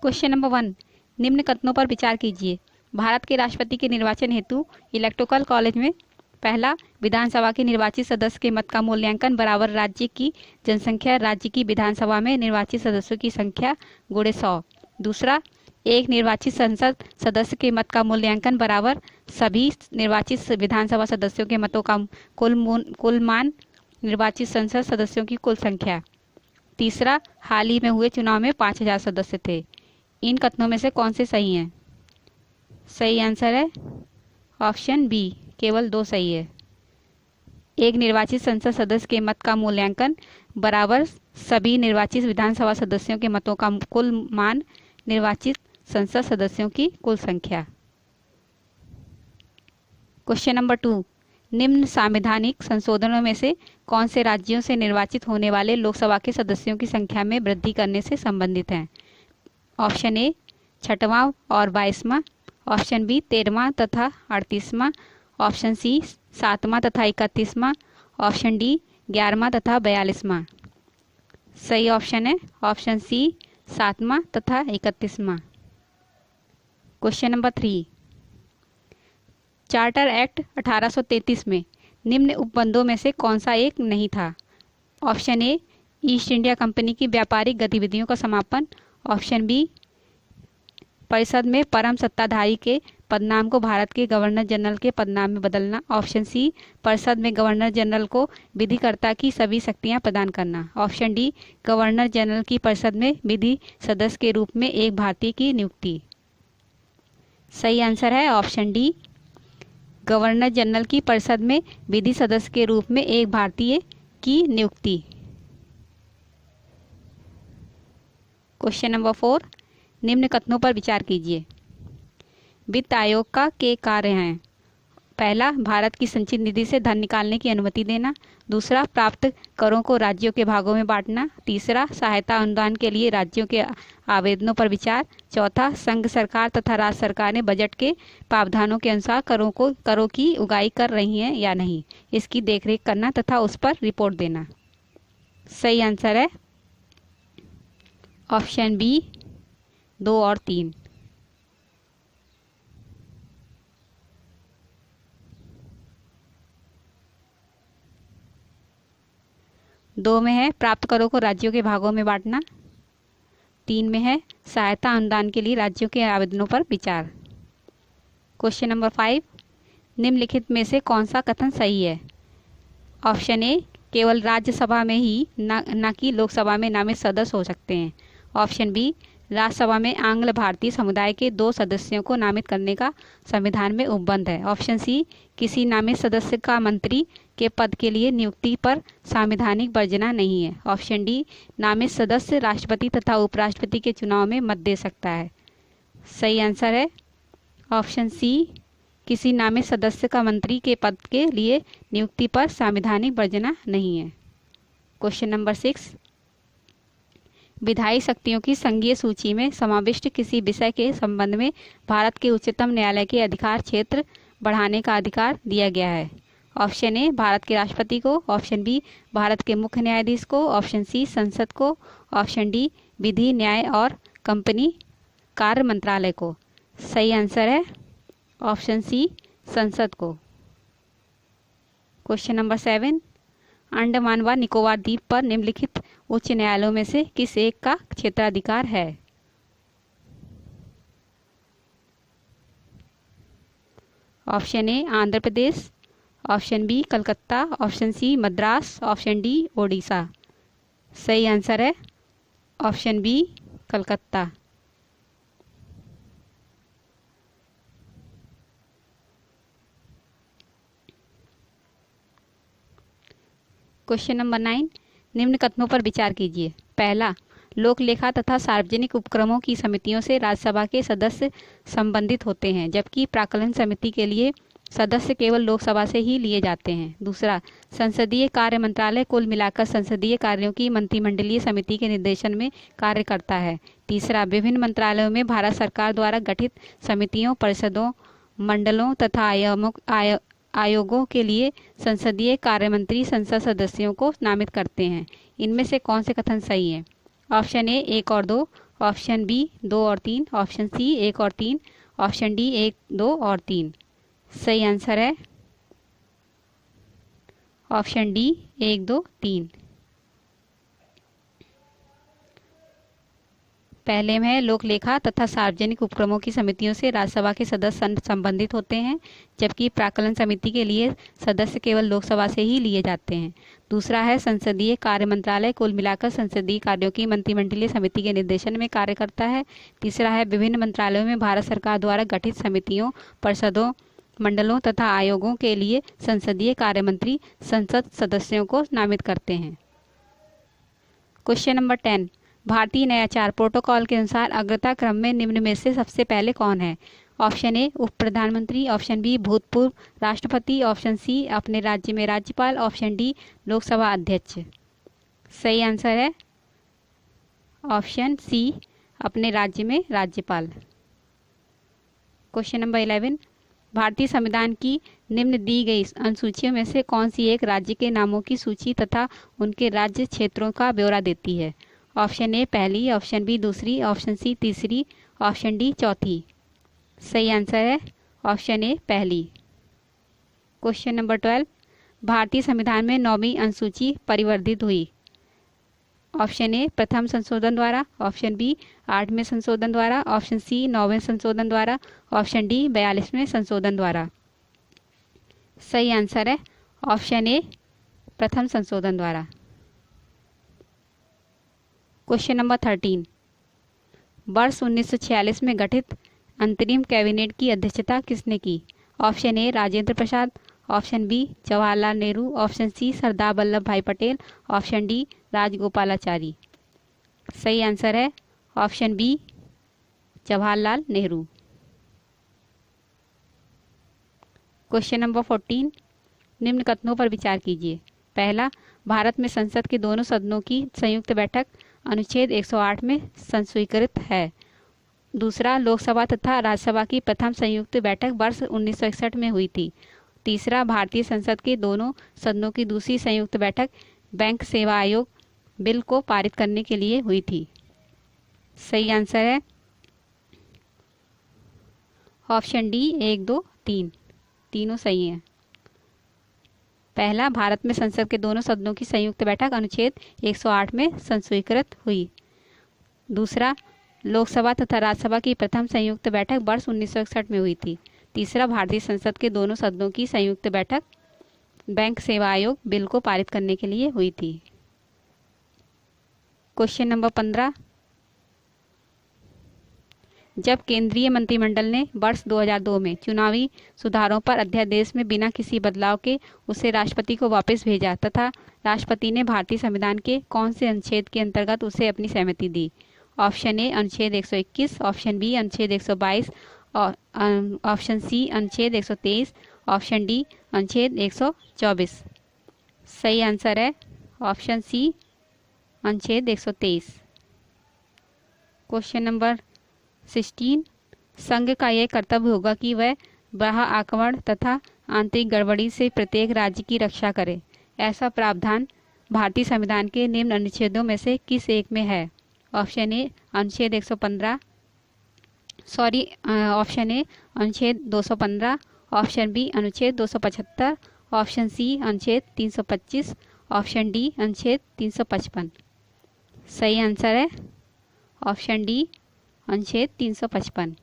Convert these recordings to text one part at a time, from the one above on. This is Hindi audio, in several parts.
क्वेश्चन नंबर 1, निम्न कथनों पर विचार कीजिए। भारत के राष्ट्रपति के निर्वाचन हेतु इलेक्टोरल कॉलेज में पहला, विधानसभा के निर्वाचित सदस्य के मत का मूल्यांकन बराबर राज्य की जनसंख्या राज्य की विधानसभा में निर्वाचित सदस्यों की संख्या गुणे 100। दूसरा, एक निर्वाचित संसद सदस्य के मत का मूल्यांकन बराबर सभी निर्वाचित विधानसभा सदस्यों के मतों का कुल मान निर्वाचित संसद सदस्यों की कुल संख्या। तीसरा, हाल ही में हुए चुनाव में 5000 सदस्य थे। इन कथनों में से कौन से सही हैं? सही आंसर है ऑप्शन बी, केवल 2 सही है। एक निर्वाचित संसद सदस्य के मत का मूल्यांकन बराबर सभी निर्वाचित विधानसभा सदस्यों के मतों का कुल मान निर्वाचित संसद सदस्यों की कुल संख्या। क्वेश्चन नंबर 2, निम्न संवैधानिक संशोधनों में से कौन से राज्यों से निर्वाचित होने वाले लोकसभा के सदस्यों की संख्या में वृद्धि करने से संबंधित हैं? ऑप्शन ए 6वां और 22वां, ऑप्शन बी 13वां तथा 38वां, ऑप्शन सी 7वां तथा 31वां, ऑप्शन डी 11वां तथा 42वां। सही ऑप्शन है ऑप्शन सी 7वां तथा 31वां। क्वेश्चन नंबर 3, चार्टर एक्ट 1833 में निम्न उपबंधों में से कौन सा एक नहीं था? Option A east India company की व्यापारिक गतिविधियों का समापन, ऑप्शन बी परिषद में परम सत्ताधारी के पदनाम को भारत के गवर्नर जनरल के पदनाम में बदलना, ऑप्शन सी परिषद में गवर्नर जनरल को विधिकर्ता की सभी शक्तियां प्रदान करना, ऑप्शन डी गवर्नर जनरल की परिषद में विधि सदस्य के रूप में एक भारतीय की नियुक्ति। सही आंसर है ऑप्शन डी, गवर्नर जनरल की परिषद में विधि सदस्य के रूप में एक भारतीय की नियुक्ति। क्वेश्चन नंबर 4, निम्न कथनों पर विचार कीजिए। वित्त आयोग का के कार्य हैं? पहला, भारत की संचित निधि से धन निकालने की अनुमति देना। दूसरा, प्राप्त करों को राज्यों के भागों में बांटना। तीसरा, सहायता अनुदान के लिए राज्यों के आवेदनों पर विचार। चौथा, संघ सरकार तथा राज्य सरकार ने बजट के प्रावधानों के अनुसार करों की उगाही कर रही हैं या नहीं, इसकी देखरेख करना तथा उस पर रिपोर्ट देना। सही आंसर है ऑप्शन बी 2 और 3। दो में है प्राप्त करों को राज्यों के भागों में बांटना। 3 में है सहायता अनुदान के लिए राज्यों के आवेदनों पर विचार। क्वेश्चन नंबर 5, निम्नलिखित में से कौन सा कथन सही है? ऑप्शन ए केवल राज्यसभा में ही न कि लोकसभा में नामित सदस्य हो सकते हैं। ऑप्शन बी राज्यसभा में आंग्ल भारतीय समुदाय के 2 सदस्यों को नामित करने का संविधान में उपबंध है। ऑप्शन सी किसी नामित सदस्य का मंत्री के पद के लिए नियुक्ति पर संवैधानिक वर्जना नहीं है। ऑप्शन डी नामित सदस्य राष्ट्रपति तथा उपराष्ट्रपति के चुनाव में मत दे सकता है। सही आंसर है ऑप्शन सी किसी नामित सदस्य का मंत्री के पद के लिए नियुक्ति पर संवैधानिक वर्जना नहीं है। क्वेश्चन नंबर 6, विधायी शक्तियों की संघीय सूची में समाविष्ट किसी विषय के संबंध में भारत के उच्चतम न्यायालय के अधिकार क्षेत्र बढ़ाने का अधिकार दिया गया है। ऑप्शन ए भारत के राष्ट्रपति को, ऑप्शन बी भारत के मुख्य न्यायाधीश को, ऑप्शन सी संसद को, ऑप्शन डी विधि न्याय और कंपनी कार्य मंत्रालय को। सही आंसर है ऑप्शन सी संसद को। क्वेश्चन नंबर 7, अंडमान व निकोबार द्वीप पर निम्नलिखित उच्च न्यायालयों में से किस एक का क्षेत्राधिकार है? Option A Andhra Pradesh, option B Calcutta, option C Madras, option D Odisha. सही आंसर है option B Calcutta. Question number 9, निम्न कथनों पर विचार कीजिए। पहला, लोक लेखा तथा सार्वजनिक उपक्रमों की समितियों से राज्यसभा के सदस्य संबंधित होते हैं, जबकि प्राक्कलन समिति के लिए सदस्य केवल लोकसभा से ही लिए जाते हैं। दूसरा, संसदीय कार्य मंत्रालय कुल मिलाकर संसदीय कार्यों की मंत्रिमंडलीय समिति के निर्देशन में कार्य करता है। तीसरा, विभिन्न मंत्रालयों में भारत सरकार द्वारा गठित समितियों, परिषदों, मंडलों तथा आयोगों के लिए संसदीय कार्यमंत्री संसद सदस्यों को नामित करते हैं। इनमें से कौन से कथन सही हैं? ऑप्शन ए 1 और 2, ऑप्शन बी 2 और 3, ऑप्शन सी 1 और 3, ऑप्शन डी 1, 2 और 3। सही आंसर है ऑप्शन डी 1, 2, 3। पहले में है लोक लेखा तथा सार्वजनिक उपक्रमों की समितियों से राज्यसभा के सदस्य संबंधित होते हैं, जबकि प्राक्कलन समिति के लिए सदस्य केवल लोकसभा से ही लिए जाते हैं। दूसरा है संसदीय कार्य मंत्रालय कुल मिलाकर संसदीय कार्यों की मंत्रिमंडलीय समिति के निर्देशन में कार्य करता है। तीसरा है विभिन्न मंत्रालयों में भारत सरकार द्वारा गठित समितियों, परिषदों, मंडलों तथा आयोगों के लिए संसदीय कार्य मंत्री संसद सदस्यों को नामित करते हैं। क्वेश्चन नंबर 10, भारतीय नयाचार प्रोटोकॉल के अनुसार अग्रता क्रम में निम्न में से सबसे पहले कौन है? ऑप्शन ए उप प्रधानमंत्री, ऑप्शन बी भूतपूर्व राष्ट्रपति, ऑप्शन सी अपने राज्य में राज्यपाल, ऑप्शन डी लोकसभा अध्यक्ष। सही आंसर है ऑप्शन सी अपने राज्य में राज्यपाल। क्वेश्चन नंबर 11, भारतीय संविधान की निम्न दी गई अनुसूचियों में से कौन सी एक राज्य के नामों की सूची तथा उनके राज्य क्षेत्रों का ब्यौरा देती है? ऑप्शन ए पहली, ऑप्शन बी दूसरी, ऑप्शन सी तीसरी, ऑप्शन डी चौथी। सही आंसर है ऑप्शन ए पहली। क्वेश्चन नंबर 12, भारतीय संविधान में 9वीं अनुसूची परिवर्धित हुई। ऑप्शन ए प्रथम संशोधन द्वारा, ऑप्शन बी 8वें संशोधन द्वारा, ऑप्शन सी 9वें संशोधन द्वारा, ऑप्शन डी 42वें संशोधन द्वारा। सही आंसर है ऑप्शन ए प्रथम संशोधन द्वारा। क्वेश्चन नंबर 13, वर्ष 1946 में गठित अंतरिम कैबिनेट की अध्यक्षता किसने की? Option A Rajendra Prasad, option B Jawaharlal Nehru, option C Sardar Vallabh Bhai Patel, option D Rajagopalachari. सही आंसर है option B Jawaharlal Nehru. Question number 14, निम्न कथनों पर विचार कीजिए। पहला, भारत में संसद के दोनों सदनों की संयुक्त बैठक अनुच्छेद 108 में संस्वीकृत है। दूसरा, लोकसभा तथा राज्यसभा की प्रथम संयुक्त बैठक वर्ष 1961 में हुई थी। तीसरा, भारतीय संसद के दोनों सदनों की दूसरी संयुक्त बैठक बैंक सेवा आयोग बिल को पारित करने के लिए हुई थी। सही आंसर है ऑप्शन डी 1, 2, 3, तीनों सही हैं। पहला, भारत में संसद के दोनों सदनों की संयुक्त बैठक अनुच्छेद 108 में संस्वीकृत हुई। दूसरा, लोकसभा तथा राज्यसभा की प्रथम संयुक्त बैठक वर्ष 1961 में हुई थी। तीसरा, भारतीय संसद के दोनों सदनों की संयुक्त बैठक बैंक सेवा आयोग बिल को पारित करने के लिए हुई थी। क्वेश्चन नंबर 15, जब केंद्रीय मंत्रिमंडल ने वर्ष 2002 में चुनावी सुधारों पर अध्यादेश में बिना किसी बदलाव के उसे राष्ट्रपति को वापस भेजा तथा राष्ट्रपति ने भारतीय संविधान के कौन से अनुच्छेद के अंतर्गत उसे अपनी सहमति दी? ऑप्शन ए अनुच्छेद 121, ऑप्शन बी अनुच्छेद 122, ऑप्शन सी अनुच्छेद 123, ऑप्शन डी अनुच्छेद 124। सही आंसर है ऑप्शन सी अनुच्छेद 123। क्वेश्चन नंबर 16, संघ का यह कर्तव्य होगा कि वह बाह्य आक्रमण तथा आंतरिक गड़बड़ी से प्रत्येक राज्य की रक्षा करे। ऐसा प्रावधान भारतीय संविधान के निम्न अनुच्छेदों में से किस एक में है? ऑप्शन ए अनुच्छेद 115, ऑप्शन ए अनुच्छेद 215, ऑप्शन बी अनुच्छेद 275, ऑप्शन सी अनुच्छेद 325, ऑप्शन डी अनुच्छेद 355। सही आंसर है ऑप्शन डी अनुच्छेद 355।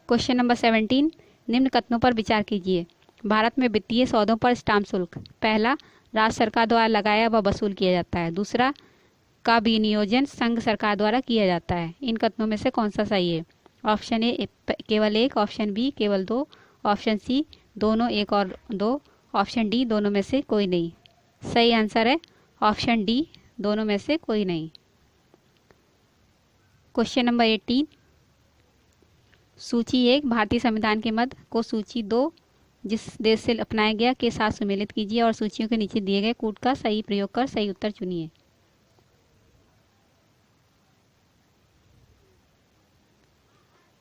क्वेश्चन नंबर 17, निम्न कथनों पर विचार कीजिए। भारत में वित्तीय सौदों पर स्टाम्प शुल्क पहला, राज्य सरकार द्वारा लगाया व वसूल किया जाता है। दूसरा, का विनियोजन संघ सरकार द्वारा किया जाता है। इन कथनों में से कौन सा सही है? ऑप्शन ए केवल एक, ऑप्शन बी केवल दो, ऑप्शन सी दोनों एक और दो, ऑप्शन डी दोनों में से कोई नहीं। सही आंसर है ऑप्शन डी दोनों में से कोई नहीं। क्वेश्चन नंबर 18, सूची 1 भारतीय संविधान के मद को सूची 2 जिस देश से अपनाया गया के साथ सुमेलित कीजिए और सूचियों के नीचे दिए गए कूट का सही प्रयोग कर सही उत्तर चुनिए।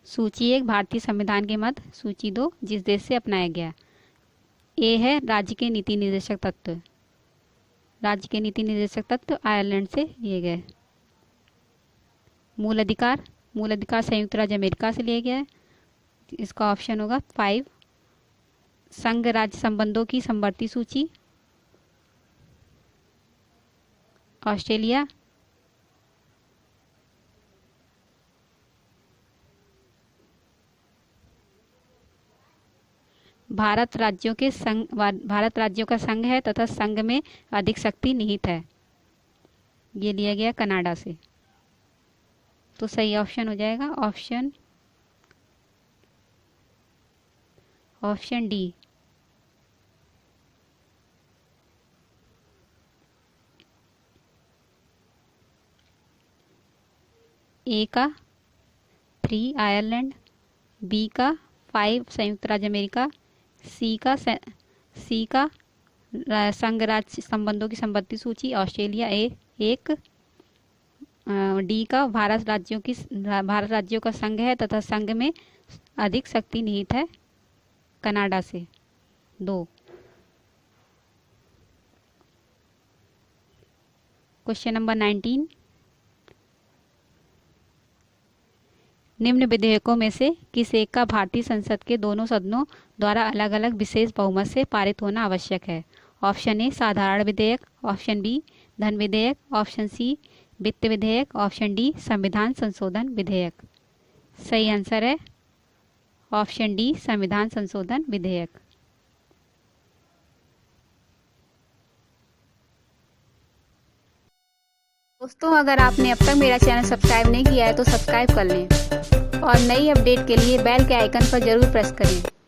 सूची 1 भारतीय संविधान के मद, सूची 2 जिस देश से अपनाया गया। ए है राज्य के नीति निर्देशक तत्व। राज्य के नीति निर्देशक तत्व आयरलैंड से लिए गए। मूल अधिकार, मूल अधिकार संयुक्त राज्य अमेरिका से लिया गया है, इसका ऑप्शन होगा 5। संघ राज्य संबंधों की समवर्ती सूची, ऑस्ट्रेलिया। भारत राज्यों का संघ है तथा संघ में अधिक शक्ति निहित है, ये लिया गया कनाडा से। तो सही ऑप्शन हो जाएगा ऑप्शन डी। ए का 3 आयरलैंड, बी का 5 संयुक्त राज्य अमेरिका, सी का संघ राज्य संबंधों की संपत्ति सूची ऑस्ट्रेलिया 1, डी का भारत राज्यों का संघ है तथा संघ में अधिक शक्ति निहित है, कनाडा से 2। क्वेश्चन नंबर 19, निम्न विधेयकों में से किस एक का भारतीय संसद के दोनों सदनों द्वारा अलग अलग विशेष बहुमत से पारित होना आवश्यक है? ऑप्शन ए साधारण विधेयक, ऑप्शन बी धन विधेयक, ऑप्शन सी वित्त विधेयक, ऑप्शन डी संविधान संशोधन विधेयक। सही आंसर है ऑप्शन डी संविधान संशोधन विधेयक। दोस्तों, अगर आपने अब तक मेरा चैनल सब्सक्राइब नहीं किया है तो सब्सक्राइब कर लें और नई अपडेट के लिए बेल के आइकन पर जरूर प्रेस करें।